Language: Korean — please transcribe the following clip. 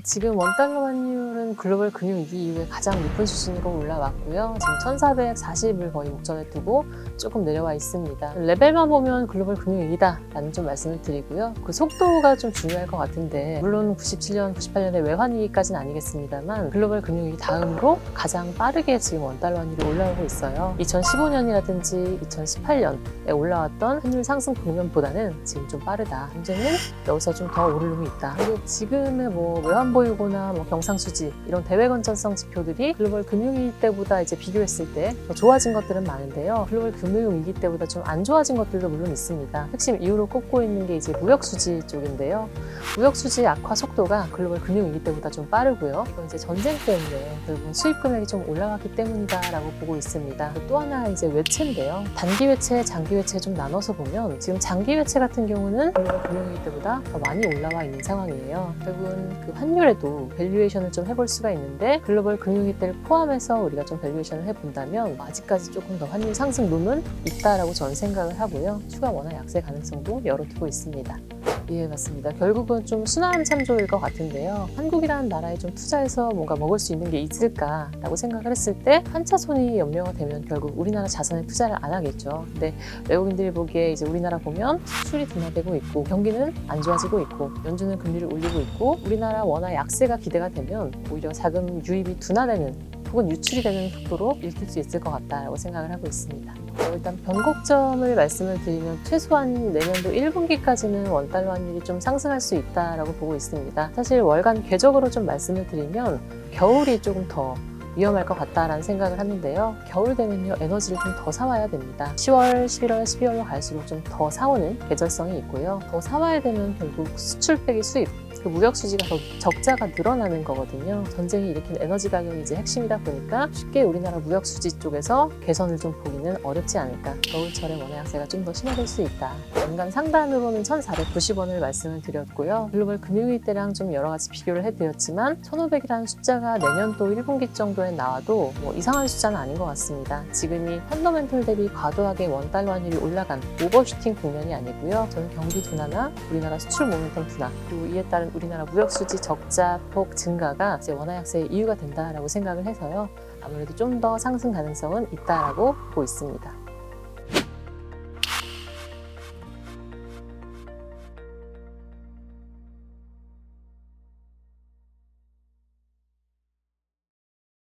지금 원달러 환율은 글로벌 금융위기 이후에 가장 높은 수준으로 올라왔고요. 지금 1440을 거의 목전에 두고 조금 내려와 있습니다. 레벨만 보면 글로벌 금융위기다라는 좀 말씀을 드리고요. 그 속도가 좀 중요할 것 같은데, 물론 97년, 98년의 외환위기까지는 아니겠습니다만 글로벌 금융위기 다음으로 가장 빠르게 지금 원달러 환율이 올라오고 있어요. 2015년이라든지 2018년에 올라왔던 환율 상승 국면보다는 지금 좀 빠르다. 문제는 여기서 좀 더 오를 놈이 있다. 그리고 지금의 외환 보유고나 경상수지 이런 대외 건전성 지표들이 글로벌 금융위기 때보다 이제 비교했을 때 더 좋아진 것들은 많은데요. 글로벌 금융위기 때보다 좀 안 좋아진 것들도 물론 있습니다. 핵심 이유로 꼽고 있는 게 이제 무역수지 쪽인데요. 무역수지 악화 속도가 글로벌 금융위기 때보다 좀 빠르고요. 또 이제 전쟁 때문에 결국은 수입 금액이 좀 올라갔기 때문이다라고 보고 있습니다. 또 하나 이제 외채인데요. 단기 외채, 장기 외채 좀 나눠서 보면 지금 장기 외채 같은 경우는 글로벌 금융위기 때보다 더 많이 올라와 있는 상황이에요. 결국은 그 환율에도 밸류에이션을 좀 해볼 수가 있는데, 글로벌 금융위기 때를 포함해서 우리가 좀 밸류에이션을 해본다면 아직까지 조금 더 환율 상승 룸은 있다라고 저는 생각을 하고요. 추가 원화 약세 가능성도 열어두고 있습니다. 예, 맞습니다. 결국은 좀 순환 참조일 것 같은데요. 한국이라는 나라에 좀 투자해서 뭔가 먹을 수 있는 게 있을까라고 생각을 했을 때 환차손이 염려가 되면 결국 우리나라 자산에 투자를 안 하겠죠. 근데 외국인들이 보기에 이제 우리나라 보면 수출이 둔화되고 있고 경기는 안 좋아지고 있고 연준은 금리를 올리고 있고 우리나라 원화 약세가 기대가 되면 오히려 자금 유입이 둔화되는 혹은 유출이 되는 속도로 읽힐 수 있을 것 같다고 생각을 하고 있습니다. 일단 변곡점을 말씀을 드리면 최소한 내년도 1분기까지는 원달러 환율이 좀 상승할 수 있다고 보고 있습니다. 사실 월간 궤적으로 좀 말씀을 드리면 겨울이 조금 더 위험할 것 같다라는 생각을 하는데요. 겨울 되면요, 에너지를 좀 더 사와야 됩니다. 10월, 11월, 12월로 갈수록 좀 더 사오는 계절성이 있고요. 더 사와야 되면 결국 수출 빼기 수입, 그 무역 수지가 더 적자가 늘어나는 거거든요. 전쟁이 일으킨 에너지 가격이 이제 핵심이다 보니까 쉽게 우리나라 무역 수지 쪽에서 개선을 좀 보기는 어렵지 않을까. 겨울철에 원화 약세가 좀 더 심화될 수 있다. 연간 상단으로는 1,490원을 말씀을 드렸고요. 글로벌 금융위기 때랑 좀 여러 가지 비교를 해드렸지만 1,500이라는 숫자가 내년도 1분기 정도에 나와도 이상한 숫자는 아닌 것 같습니다. 지금이 펀더멘털 대비 과도하게 원달러 환율이 올라간 오버슈팅 국면이 아니고요. 저는 경기 둔화나 우리나라 수출 모멘텀 둔화, 그리고 이에 따른 우리나라 무역수지 적자 폭 증가가 이제 원화 약세의 이유가 된다라고 생각을 해서요. 아무래도 좀 더 상승 가능성은 있다라고 보고 있습니다.